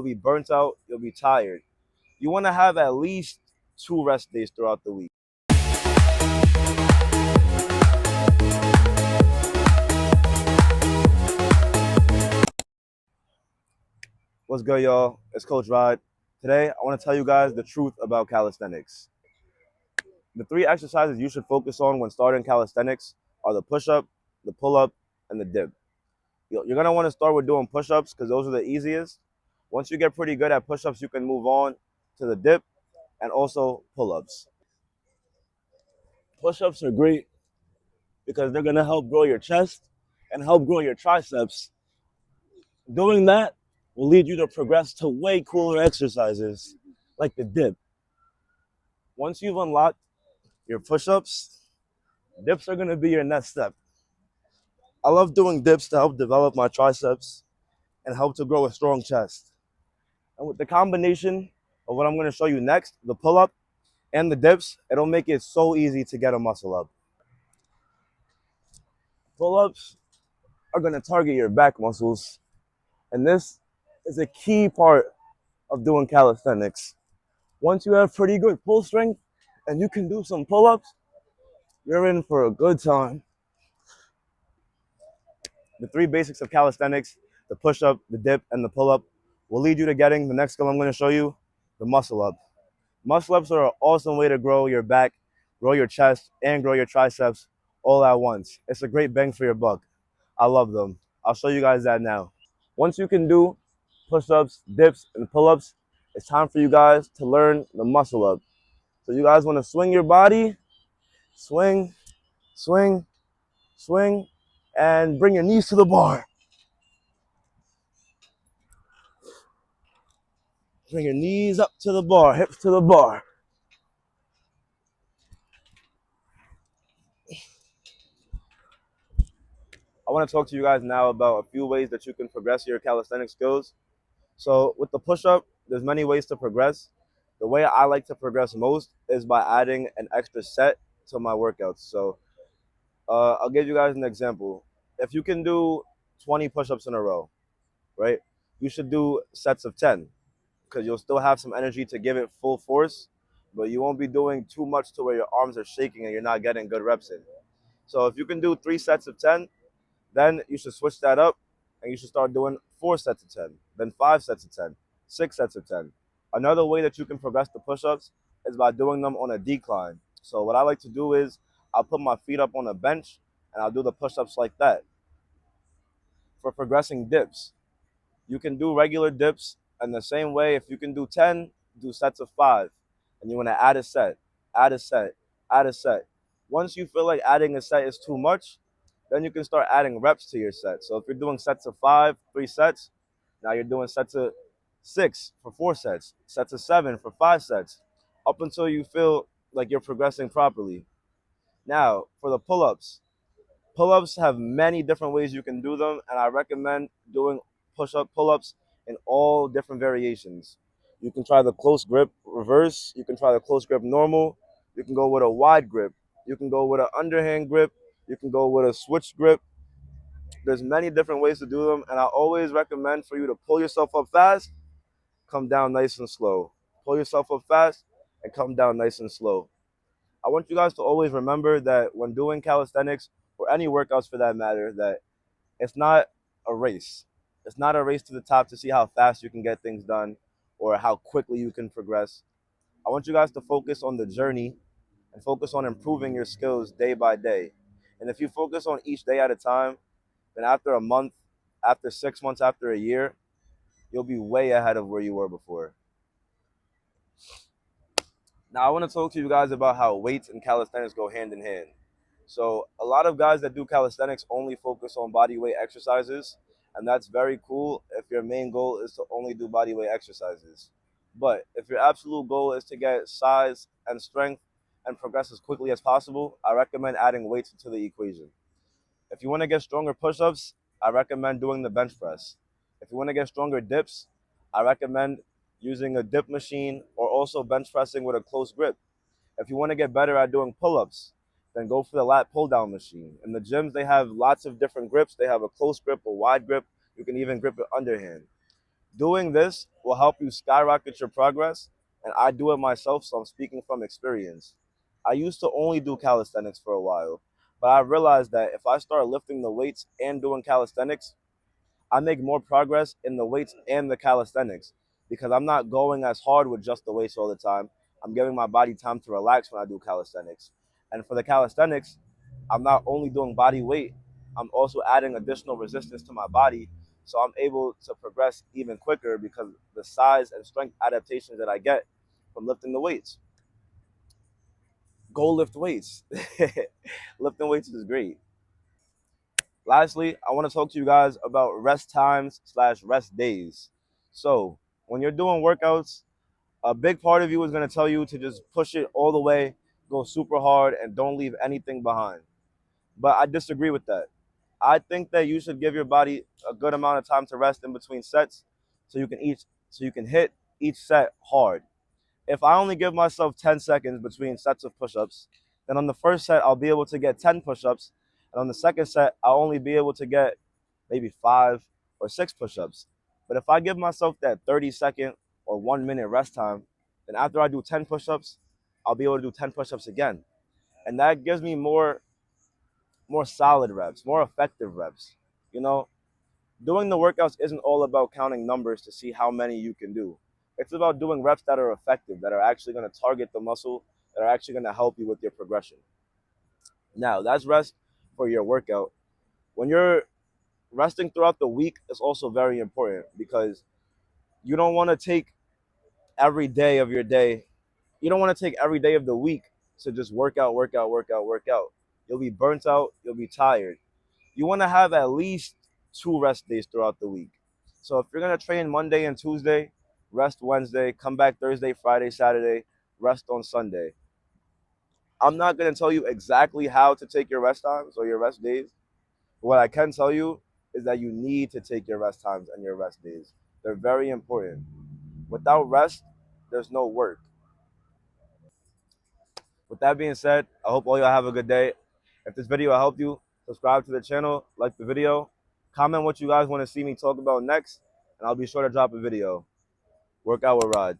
be burnt out, you'll be tired. You want to have at least 2 rest days throughout the week. What's good, y'all? It's Coach Rod. Today, I want to tell you guys the truth about calisthenics. The 3 exercises you should focus on when starting calisthenics are the push-up, the pull-up, and the dip. You're going to want to start with doing push-ups because those are the easiest. Once you get pretty good at push-ups, you can move on to the dip and also pull-ups. Push-ups are great because they're going to help grow your chest and help grow your triceps. Doing that will lead you to progress to way cooler exercises like the dip. Once you've unlocked your push-ups, dips are going to be your next step. I love doing dips to help develop my triceps and help to grow a strong chest. And with the combination of what I'm going to show you next, the pull-up and the dips, it'll make it so easy to get a muscle up. Pull-ups are going to target your back muscles, and this is a key part of doing calisthenics. Once you have pretty good pull strength and you can do some pull-ups, you're in for a good time. The 3 basics of calisthenics, the push-up, the dip, and the pull-up, will lead you to getting the next skill I'm going to show you, the muscle-up. Muscle-ups are an awesome way to grow your back, grow your chest, and grow your triceps all at once. It's a great bang for your buck. I love them. I'll show you guys that now. Once you can do push-ups, dips, and pull-ups, it's time for you guys to learn the muscle-up. So you guys want to swing your body, swing, swing, swing, and bring your knees to the bar. Bring your knees up to the bar, hips to the bar. I want to talk to you guys now about a few ways that you can progress your calisthenics skills. So with the push-up, there's many ways to progress. The way I like to progress most is by adding an extra set to my workouts. So I'll give you guys an example. If you can do 20 push-ups in a row, right, you should do sets of 10 because you'll still have some energy to give it full force, but you won't be doing too much to where your arms are shaking and you're not getting good reps in. So if you can do 3 sets of 10, then you should switch that up and you should start doing 4 sets of 10, then 5 sets of 10, 6 sets of 10. Another way that you can progress the push-ups is by doing them on a decline. So what I like to do is I'll put my feet up on a bench and I'll do the push-ups like that. For progressing dips, you can do regular dips in the same way. If you can do 10, do sets of 5. And you want to add a set, add a set, add a set. Once you feel like adding a set is too much, then you can start adding reps to your set. So if you're doing sets of 5, 3 sets, now you're doing sets of 6 for 4 sets, sets of 7 for 5 sets, up until you feel like you're progressing properly. Now, for the pull-ups, pull-ups have many different ways you can do them, and I recommend doing pull-ups in all different variations. You can try the close grip reverse, you can try the close grip normal, you can go with a wide grip, you can go with an underhand grip, you can go with a switch grip. There's many different ways to do them, and I always recommend for you to pull yourself up fast, come down nice and slow. Pull yourself up fast and come down nice and slow. I want you guys to always remember that when doing calisthenics, or any workouts for that matter, that it's not a race. It's not a race to the top to see how fast you can get things done or how quickly you can progress. I want you guys to focus on the journey and focus on improving your skills day by day. And if you focus on each day at a time, then after a month, after 6 months, after a year, you'll be way ahead of where you were before. Now, I want to talk to you guys about how weights and calisthenics go hand in hand. So a lot of guys that do calisthenics only focus on body weight exercises, and that's very cool if your main goal is to only do body weight exercises. But if your absolute goal is to get size and strength and progress as quickly as possible, I recommend adding weights into the equation. If you want to get stronger push-ups, I recommend doing the bench press. If you want to get stronger dips, I recommend using a dip machine or also bench pressing with a close grip. If you want to get better at doing pull-ups, then go for the lat pull-down machine. In the gyms, they have lots of different grips. They have a close grip, a wide grip. You can even grip it underhand. Doing this will help you skyrocket your progress, and I do it myself, so I'm speaking from experience. I used to only do calisthenics for a while, but I realized that if I start lifting the weights and doing calisthenics, I make more progress in the weights and the calisthenics because I'm not going as hard with just the weights all the time. I'm giving my body time to relax when I do calisthenics. And for the calisthenics, I'm not only doing body weight, I'm also adding additional resistance to my body. So I'm able to progress even quicker because the size and strength adaptations that I get from lifting the weights. Go lift weights. Lifting weights is great. Lastly, I want to talk to you guys about rest times slash rest days. So when you're doing workouts, a big part of you is going to tell you to just push it all the way, go super hard, and don't leave anything behind. But I disagree with that. I think that you should give your body a good amount of time to rest in between sets so you can hit each set hard. If I only give myself 10 seconds between sets of push-ups, then on the first set I'll be able to get 10 push-ups, and on the second set I'll only be able to get maybe 5 or 6 push-ups. But if I give myself that 30-second or 1 minute rest time, then after I do 10 push-ups, I'll be able to do 10 push-ups again. And that gives me more solid reps, more effective reps. You know, doing the workouts isn't all about counting numbers to see how many you can do. It's about doing reps that are effective, that are actually going to target the muscle, that are actually going to help you with your progression. Now, that's rest for your workout. When you're resting throughout the week, is also very important because you don't want to take every day of your day. You don't want to take every day of the week to just work out, work out, work out, work out. You'll be burnt out. You'll be tired. You want to have at least 2 rest days throughout the week. So if you're going to train Monday and Tuesday, rest Wednesday, come back Thursday, Friday, Saturday, rest on Sunday. I'm not going to tell you exactly how to take your rest times or your rest days. What I can tell you is that you need to take your rest times and your rest days. They're very important. Without rest, there's no work. With that being said, I hope all y'all have a good day. If this video helped you, subscribe to the channel, like the video, comment what you guys want to see me talk about next, and I'll be sure to drop a video. Workout with Rod.